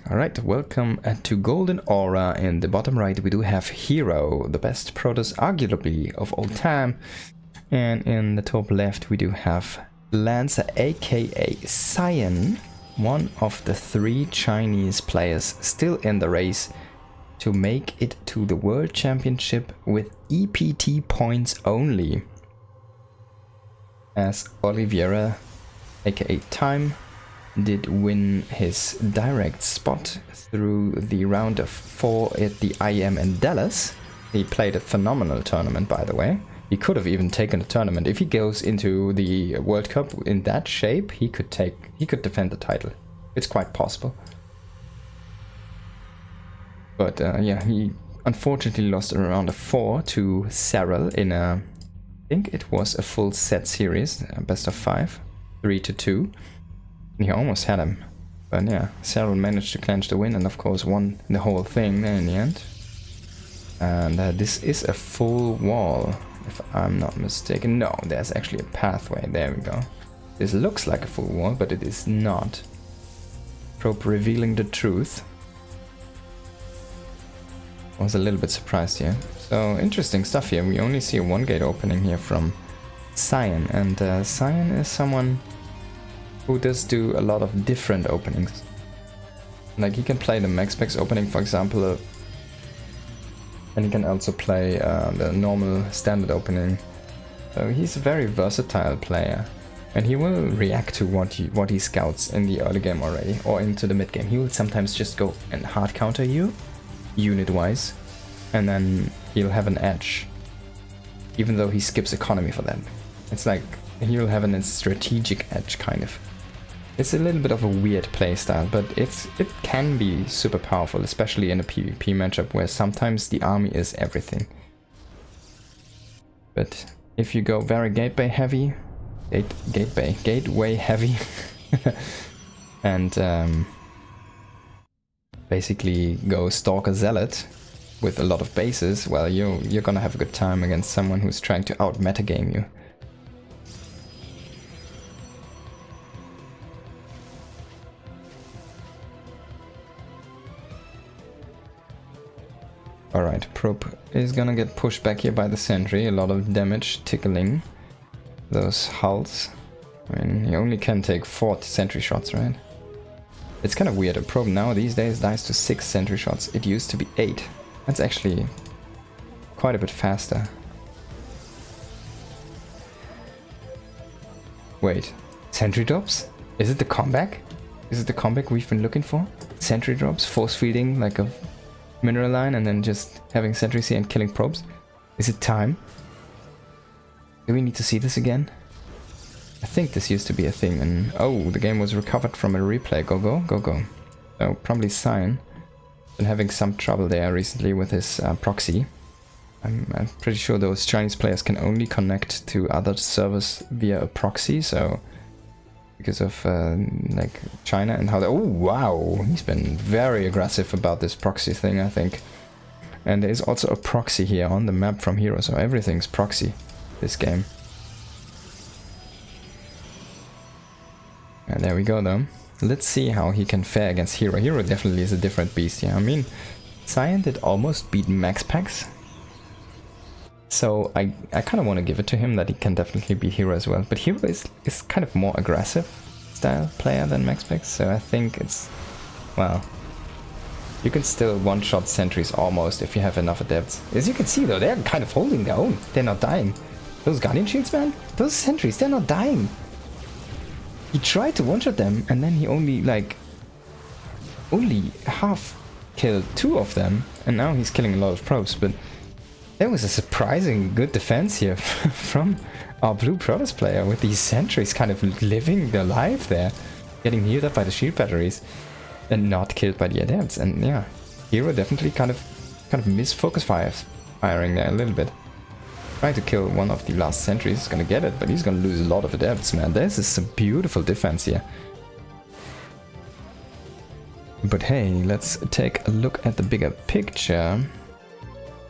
Alright, welcome to Golden Aura. In the bottom right we do have herO, the best Protoss arguably of all time. And in the top left we do have Lancer aka Cyan, one of the 3 Chinese players still in the race to make it to the World Championship with EPT points only. As Oliveira aka Time did win his direct spot through the round of 4 at the IM in Dallas. He played a phenomenal tournament, by the way. He could have even taken the tournament. If he goes into the World Cup in that shape, he could defend the title. It's quite possible. But yeah, he unfortunately lost a round of 4 to Cyril in a, I think it was a full set series, best of 5, 3-2. He almost had him, but yeah, Cyril managed to clinch the win and of course won the whole thing in the end. And this is a full wall, if I'm not mistaken. No, there's actually a pathway, there we go. This looks like a full wall, but it is not. Probe revealing the truth. I was a little bit surprised here. So interesting stuff here. We only see a 1 gate opening here from Cyan, and Cyan is someone who does do a lot of different openings. Like he can play the MaxPax opening, for example, and he can also play the normal standard opening. So he's a very versatile player, and he will react to what he scouts in the early game already, or into the mid game. He will sometimes just go and hard counter you, unit wise, and then he'll have an edge, even though he skips economy for that. It's like he'll have a strategic edge, kind of. It's a little bit of a weird playstyle, but it can be super powerful, especially in a PvP matchup where sometimes the army is everything. But if you go very gateway heavy, and basically go Stalker Zealot with a lot of bases, well, you're gonna have a good time against someone who's trying to out metagame you. Alright, Probe is gonna get pushed back here by the sentry, a lot of damage tickling those hulls. I mean, he only can take 4 sentry shots, right? It's kind of weird, a Probe now these days dies to 6 sentry shots, it used to be 8. That's actually quite a bit faster. Wait, sentry drops? Is it the comeback? Is it the comeback we've been looking for? Sentry drops, force feeding like a mineral line and then just having sentries here and killing probes? Is it time? Do we need to see this again? I think this used to be a thing, and oh, the game was recovered from a replay. Go. So probably Cyan. Been having some trouble there recently with his proxy. I'm pretty sure those Chinese players can only connect to other servers via a proxy, so because of like China and how they... Oh wow, he's been very aggressive about this proxy thing, I think. And there is also a proxy here on the map from herO, so everything's proxy this game. And there we go though. Let's see how he can fare against herO. herO definitely is a different beast here. I mean, Cyan did almost beat MaxPax, so I kind of want to give it to him that he can definitely beat herO as well. But herO is kind of more aggressive style player than MaxPax, so I think it's... well, you can still one-shot sentries almost if you have enough adepts. As you can see though, they're kind of holding their own. They're not dying. Those Guardian Shields, man, those sentries, they're not dying. He tried to one-shot them and then he only half killed 2 of them, and now he's killing a lot of probes. But there was a surprising good defense here from our blue Protoss player with these sentries kind of living their life there, getting healed up by the shield batteries and not killed by the adepts. And yeah, herO definitely kind of missed focus firing there a little bit. Trying to kill one of the last sentries, he's gonna get it, but he's gonna lose a lot of adepts, man. This is some beautiful defense here. But hey, let's take a look at the bigger picture.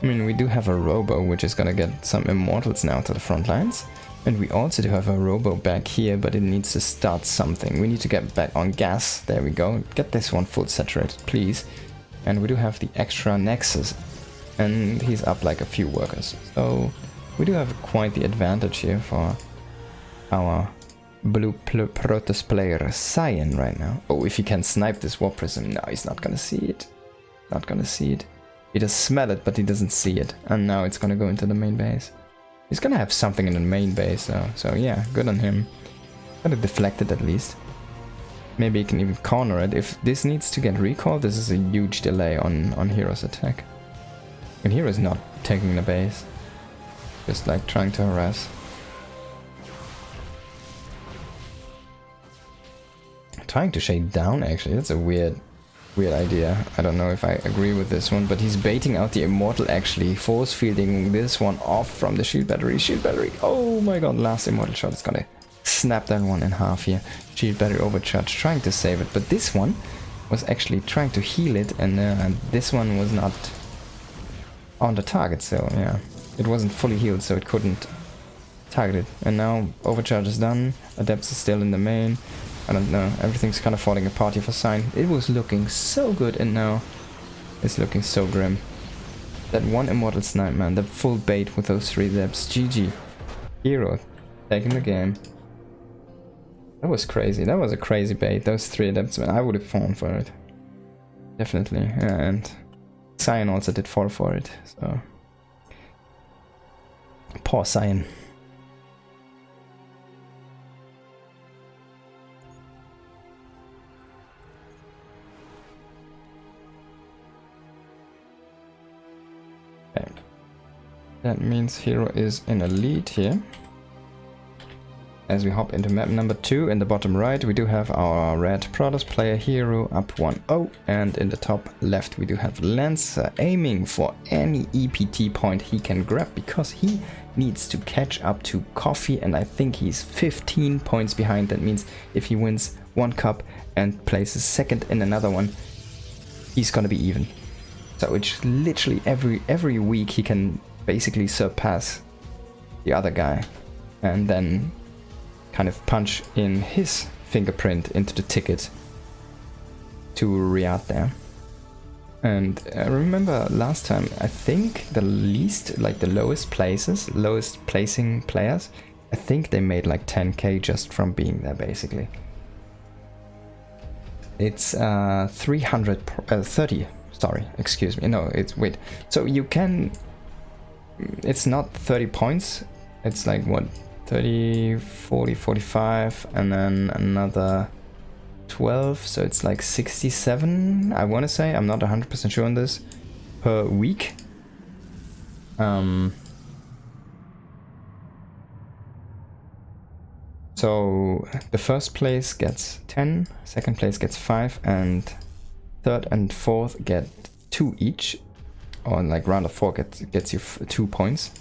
I mean, we do have a Robo, which is gonna get some immortals now to the front lines. And we also do have a robo back here, but it needs to start something. We need to get back on gas. There we go. Get this one full saturated, please. And we do have the extra nexus. And he's up like a few workers. So we do have quite the advantage here for our blue Protoss player Cyan right now. Oh, if he can snipe this Warp Prism. No, he's not gonna see it. Not gonna see it. He does smell it, but he doesn't see it. And now it's gonna go into the main base. He's gonna have something in the main base, so yeah, good on him. Gotta deflect it at least. Maybe he can even corner it. If this needs to get recalled, this is a huge delay on herO's attack. And herO's not taking the base. Just like trying to harass. Trying to shade down, actually, that's a weird idea. I don't know if I agree with this one, but he's baiting out the Immortal, actually, force fielding this one off from the shield battery. Shield battery, oh my god, last Immortal shot is gonna snap that one in half here. Shield battery overcharge, trying to save it, but this one was actually trying to heal it, and this one was not on the target, so yeah, it wasn't fully healed, so it couldn't target it. And now overcharge is done, Adept is still in the main. I don't know, everything's kind of falling apart here for Cyan. It was looking so good, and now it's looking so grim. That one Immortal Snipe, man, the full bait with those 3 Adepts. GG. herO taking the game. That was crazy, that was a crazy bait, those 3 Adepts, man. I would have fallen for it. Definitely, yeah, and Cyan also did fall for it, so... Poor Cyan. That means herO is in a lead here. As we hop into map number 2, in the bottom right we do have our red Protoss player herO up 1-0, and in the top left we do have Lancer aiming for any EPT point he can grab, because he needs to catch up to Coffee, and I think he's 15 points behind. That means if he wins one cup and places second in another one, he's gonna be even. So it's literally every week he can basically surpass the other guy and then kind of punch in his fingerprint into the ticket to Riyadh there. And I remember last time, I think the least, like the lowest placing players, I think they made like 10k just from being there basically. It's 330, sorry, excuse me, no, it's, wait, so you can, it's not 30 points, it's like what, 30, 40, 45, and then another 12, so it's like 67, I want to say, I'm not 100% sure on this, per week. So the first place gets 10, second place gets 5, and third and fourth get 2 each, or like round of 4 gets you 2 points.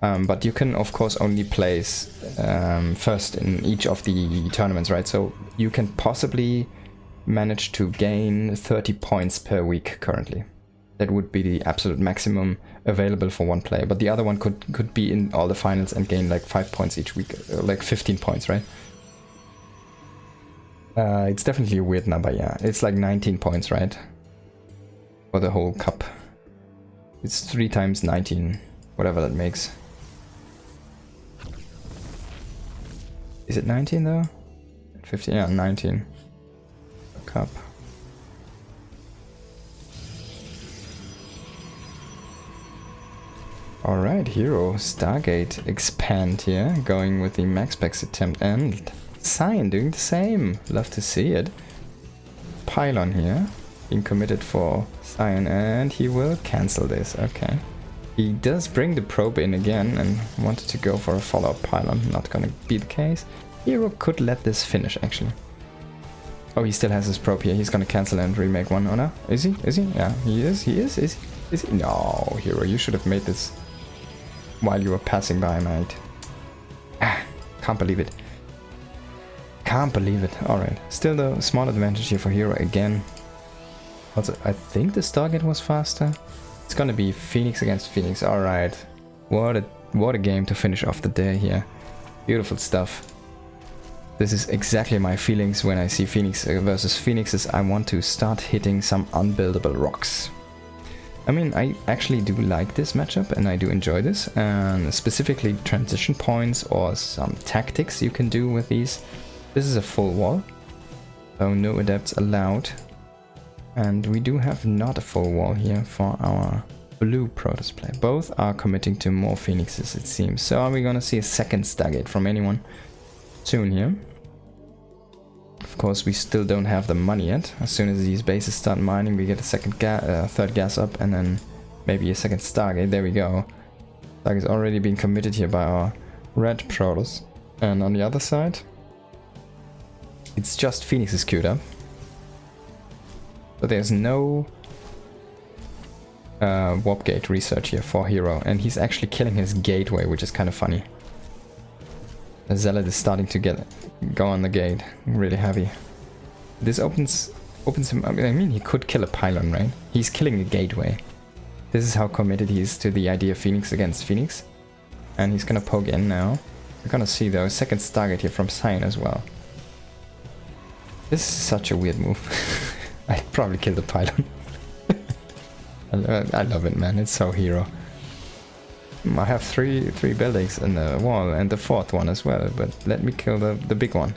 But you can of course only place first in each of the tournaments, right? So you can possibly manage to gain 30 points per week currently. That would be the absolute maximum available for one player, but the other one could be in all the finals and gain like 5 points each week, like 15 points, right? It's definitely a weird number, yeah. It's like 19 points, right? For the whole cup. It's 3 times 19, whatever that makes. Is it 19 though? 15, yeah, 19. A cup. Alright, herO, Stargate expand here, going with the max specs attempt, and Cyan doing the same. Love to see it. Pylon here, being committed for Cyan, and he will cancel this, okay. He does bring the probe in again and wanted to go for a follow-up pylon, not gonna be the case. herO could let this finish actually. Oh, he still has his probe here, he's gonna cancel and remake one, oh no? Is he? Is he? Yeah, he is, is he? No, herO, you should have made this while you were passing by, mate. Ah, can't believe it. Can't believe it. Alright, still the small advantage here for herO again. Also, I think the Stargate was faster. It's gonna be Phoenix against Phoenix. Alright, what a game to finish off the day here. Beautiful stuff. This is exactly my feelings when I see Phoenix versus Phoenixes. I want to start hitting some unbuildable rocks. I mean, I actually do like this matchup and I do enjoy this, and specifically transition points or some tactics you can do with these. This is a full wall, so no adepts allowed. And we do have not a full wall here for our blue Protoss player. Both are committing to more Phoenixes, it seems. So are we gonna see a second Stargate from anyone soon here? Of course, we still don't have the money yet. As soon as these bases start mining, we get a third gas up, and then maybe a second Stargate. There we go. Stargate's already been committed here by our red Protoss. And on the other side, it's just Phoenixes queued up. But there's no warp gate research here for herO, and he's actually killing his gateway, which is kind of funny. The Zealot is starting to go on the gate really heavy. This opens him. I mean, he could kill a pylon, right? He's killing a gateway. This is how committed he is to the idea of Phoenix against Phoenix, and he's gonna poke in now. We're gonna see though a second Stargate here from Cyan as well. This is such a weird move. I'd probably kill the pylon. I love it, man. It's so herO. I have three buildings in the wall and the fourth one as well, but let me kill the big one,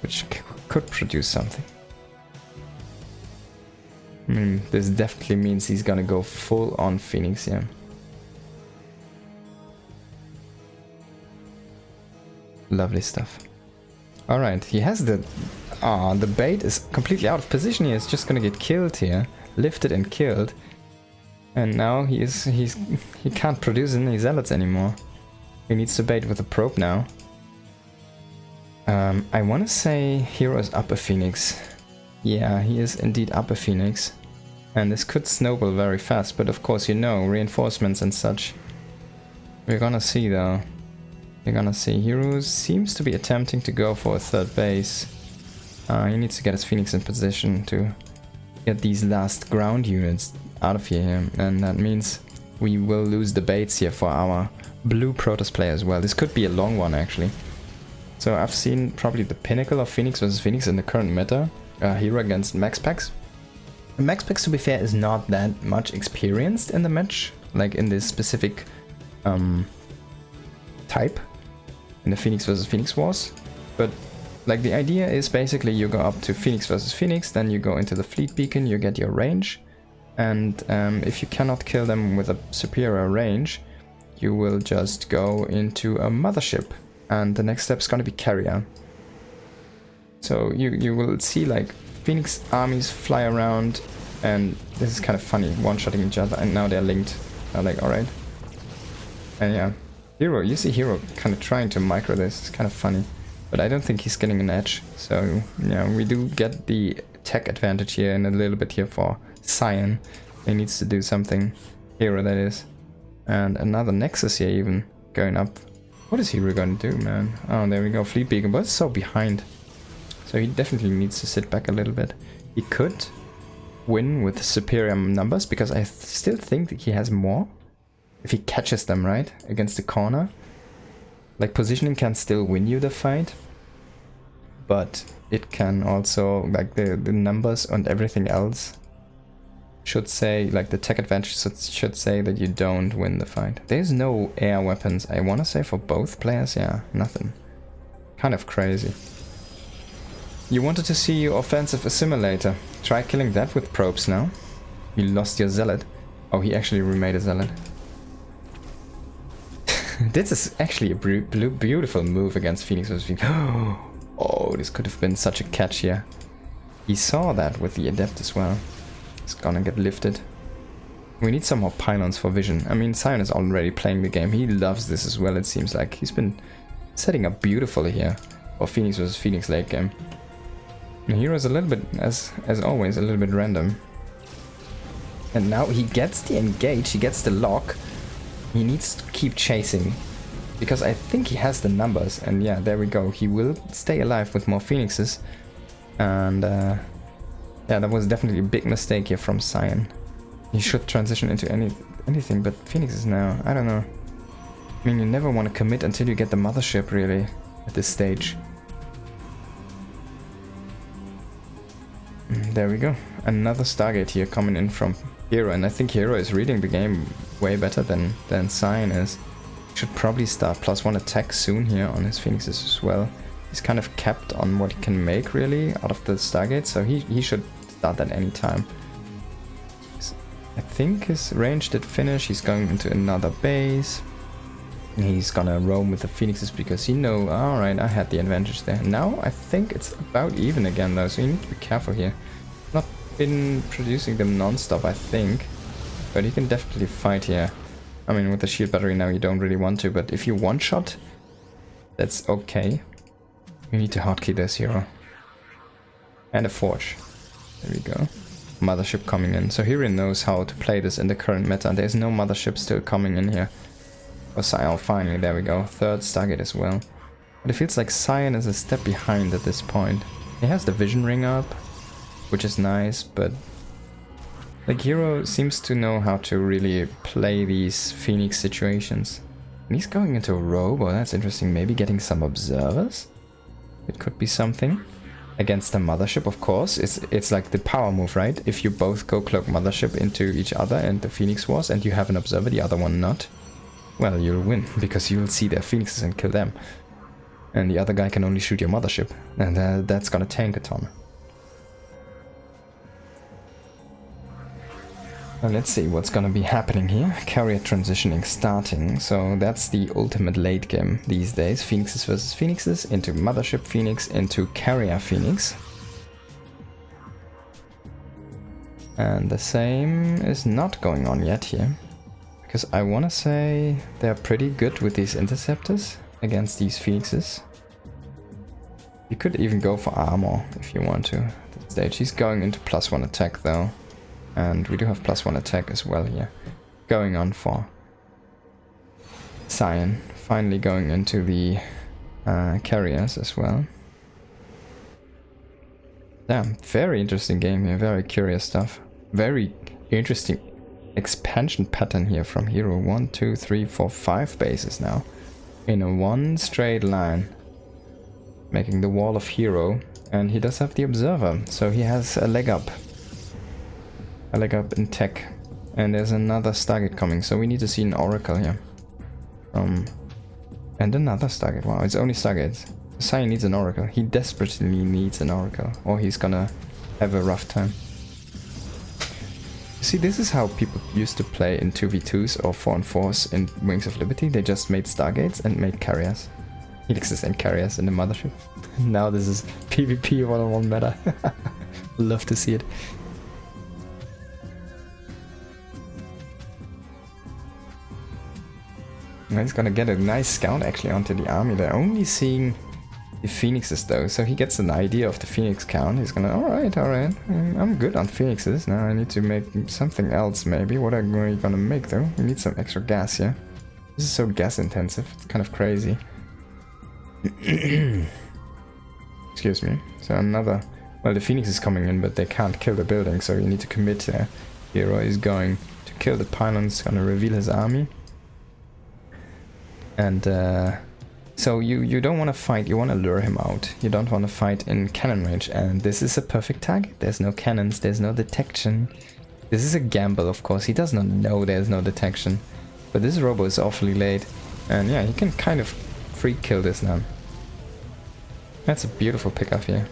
which could produce something. This definitely means he's gonna go full on Phoenix here. Lovely stuff. Alright, he has the bait is completely out of position here. It's just gonna get killed here, lifted and killed. And now he can't produce any zealots anymore. He needs to bait with a probe now. I want to say herO is upper Phoenix. Yeah, he is indeed upper Phoenix. And this could snowball very fast, but of course you know, reinforcements and such. We're gonna see though. We're gonna see. herO seems to be attempting to go for a third base. He needs to get his Phoenix in position to get these last ground units out of here, and that means we will lose the baits here for our blue Protoss player as well. This could be a long one actually. So I've seen probably the pinnacle of Phoenix versus Phoenix in the current meta, herO against MaxPax. MaxPax, to be fair, is not that much experienced in the match, like in this specific type, in the Phoenix versus Phoenix wars, but like the idea is basically you go up to Phoenix versus Phoenix, then you go into the fleet beacon, you get your range, and if you cannot kill them with a superior range, you will just go into a mothership, and the next step is going to be carrier. So you will see like Phoenix armies fly around, and this is kind of funny, one-shotting each other, and now they're linked. I'm like, alright. And yeah, herO, you see herO kind of trying to micro this, it's kind of funny. But I don't think he's getting an edge, so yeah, we do get the tech advantage here and a little bit here for Cyan. He needs to do something, herO that is. And another Nexus here even, going up. What is herO gonna do, man? Oh, there we go, fleet beacon, but it's so behind. So he definitely needs to sit back a little bit. He could win with superior numbers, because I still think that he has more. If he catches them, right, against the corner. Like, positioning can still win you the fight, but it can also, like, the numbers and everything else should say, like, the tech advantage should say that you don't win the fight. There's no air weapons, I want to say, for both players. Yeah, nothing. Kind of crazy. You wanted to see your offensive assimilator. Try killing that with probes now. You lost your zealot. Oh, he actually remade a zealot. This is actually a beautiful move against Phoenix versus Phoenix. Oh, this could have been such a catch here. He saw that with the Adept as well. It's gonna get lifted. We need some more pylons for vision. I mean, Cyan is already playing the game. He loves this as well, it seems like. He's been setting up beautifully here for Phoenix versus Phoenix late game. And herO is a little bit, as always, a little bit random. And now he gets the engage, he gets the lock. He needs to keep chasing, because I think he has the numbers, and yeah, there we go. He will stay alive with more Phoenixes, and yeah, that was definitely a big mistake here from Cyan. He should transition into anything, but Phoenixes now, I don't know. I mean, you never want to commit until you get the mothership, really, at this stage. There we go. Another Stargate here coming in from herO, and I think herO is reading the game way better than Cyan is. Should probably start +1 attack soon here on his Phoenixes as well. He's kind of capped on what he can make, really, out of the Stargate, so he should start that any time. I think his range did finish. He's going into another base. He's gonna roam with the Phoenixes because he know, alright, I had the advantage there. Now I think it's about even again though, so you need to be careful here. Not been producing them non-stop, I think, but you can definitely fight here. I mean, with the shield battery now you don't really want to, but if you one-shot, that's okay. You need to hotkey this hero. And a forge. There we go. Mothership coming in. So herO knows how to play this in the current meta. There's no mothership still coming in here. Oh, Cyan, finally, there we go. Third Stargate as well. But it feels like Cyan is a step behind at this point. He has the vision ring up, which is nice, but like herO seems to know how to really play these Phoenix situations. And he's going into a robe. Oh, that's interesting. Maybe getting some observers? It could be something. Against the mothership, of course. It's like the power move, right? If you both go cloak mothership into each other and the Phoenix Wars and you have an observer, the other one not, well, you'll win, because you'll see their Phoenixes and kill them. And the other guy can only shoot your mothership, and that's gonna tank a ton. Well, let's see what's gonna be happening here. Carrier transitioning starting, so that's the ultimate late game these days. Phoenixes versus Phoenixes, into mothership Phoenix, into carrier Phoenix. And the same is not going on yet here. Because I want to say they're pretty good with these interceptors against these Phoenixes. You could even go for armor if you want to at this stage. He's going into +1 attack though. And we do have +1 attack as well here. Going on for Cyan. Finally going into the carriers as well. Damn, very interesting game here. Very curious stuff. Very interesting expansion pattern here from herO. 1, 2, 3, 4, 5 bases now in a one straight line, making the wall of herO. And he does have the observer, so he has a leg up in tech. And there's another Stargate coming, so we need to see an oracle here. And another Stargate. Wow, it's only Stargates. Cyan needs an oracle. He desperately needs an oracle, or he's gonna have a rough time. See, this is how people used to play in 2v2s or 4-on-4s in Wings of Liberty. They just made Stargates and made carriers. Helixes and carriers in the mothership. Now this is PvP 1-on-1 meta. Love to see it. He's gonna get a nice scout actually onto the army. They're only seeing the Phoenixes though, so he gets an idea of the Phoenix count. He's gonna, alright, I'm good on Phoenixes. Now I need to make something else maybe. What are we gonna make though? We need some extra gas here. This is so gas intensive, it's kind of crazy. Excuse me. So another, well, the Phoenix is coming in, but they can't kill the building, so you need to commit there. herO is going to kill the pylons, gonna reveal his army. And so you don't want to fight, you want to lure him out. You don't want to fight in cannon range, and this is a perfect target. There's no cannons, there's no detection. This is a gamble, of course. He does not know there's no detection. But this robo is awfully late, and yeah, he can kind of free kill this now. That's a beautiful pickup here.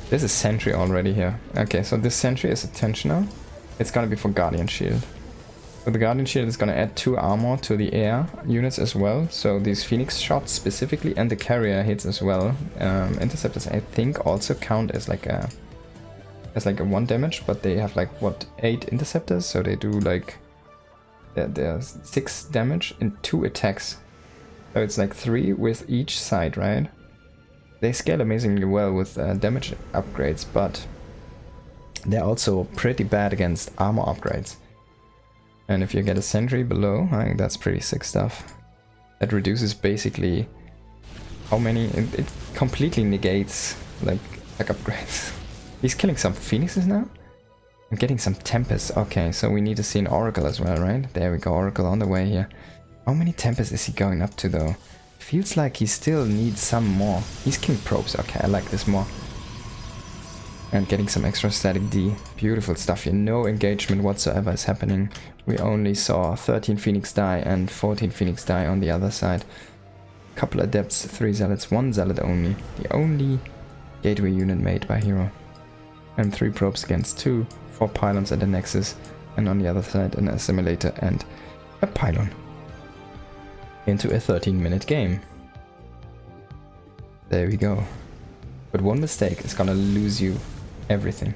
There's a sentry already here. Okay, so this sentry is attentional. It's gonna be for Guardian Shield. So the Guardian Shield is gonna add 2 armor to the air units as well. So these Phoenix shots specifically, and the carrier hits as well. Interceptors I think also count as like a 1 damage, but they have like what, 8 interceptors, so they do like there's 6 damage in 2 attacks. So it's like 3 with each side, right? They scale amazingly well with damage upgrades, but they're also pretty bad against armor upgrades. And if you get a sentry below, I think that's pretty sick stuff. That reduces basically how many... It completely negates like upgrades. He's killing some Phoenixes now? I'm getting some Tempests. Okay, so we need to see an Oracle as well, right? There we go, Oracle on the way here. How many Tempests is he going up to though? Feels like he still needs some more. He's killing probes. Okay, I like this more. And getting some extra static D. Beautiful stuff here. No engagement whatsoever is happening. We only saw 13 Phoenix die and 14 Phoenix die on the other side. Couple Adepts, 3 Zealots, 1 Zealot only. The only gateway unit made by herO. And 3 probes against 2. 4 pylons at the Nexus. And on the other side an assimilator and a pylon. Into a 13-minute game. There we go. But one mistake is gonna lose you everything.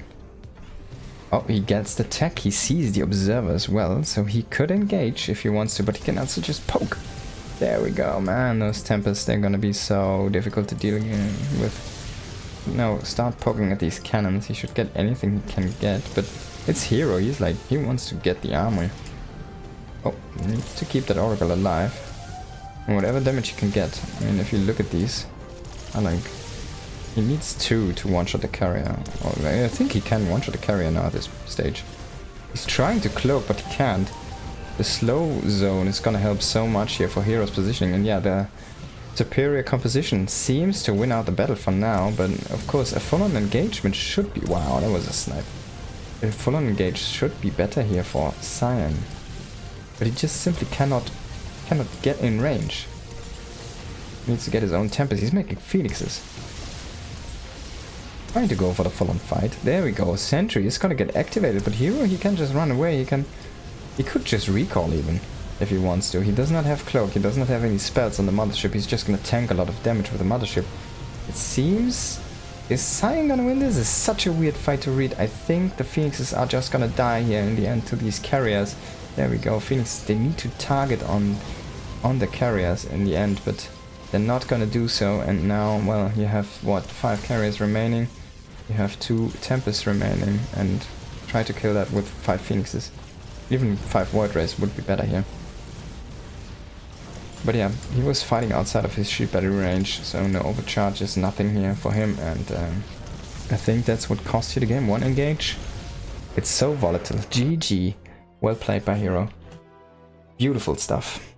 Oh, he gets the tech. He sees the observer as well, so he could engage if he wants to, but he can also just poke. There we go, man. Those Tempests, they're gonna be so difficult to deal with. No, start poking at these cannons. He should get anything he can get, but it's herO. He's like, he wants to get the armor. Oh, needs to keep that Oracle alive. And whatever damage he can get. I mean, if you look at these, I like... He needs 2 to one-shot the carrier. Or I think he can one-shot the carrier now at this stage. He's trying to cloak, but he can't. The slow zone is gonna help so much here for herO's positioning. And yeah, the superior composition seems to win out the battle for now. But of course, a full-on engagement should be... Wow, that was a snipe. A full-on engage should be better here for Cyan. But he just simply cannot get in range. He needs to get his own Tempest. He's making Phoenixes. Trying to go for the full-on fight. There we go. Sentry is gonna get activated, but herO, he can just run away. He could just recall even, if he wants to. He does not have cloak. He does not have any spells on the mothership. He's just gonna tank a lot of damage with the mothership. It seems... Is Cyan gonna win this? This is such a weird fight to read. I think the Phoenixes are just gonna die here in the end to these carriers. There we go. Phoenix, they need to target on the carriers in the end, but they're not gonna do so. And now, well, you have, what, 5 carriers remaining? You have 2 Tempests remaining, and try to kill that with 5 Phoenixes. Even 5 Void Rays would be better here. But yeah, he was fighting outside of his shield battery range, so no overcharges, nothing here for him, and I think that's what cost you the game. 1 engage. It's so volatile. GG. Well played by herO. Beautiful stuff.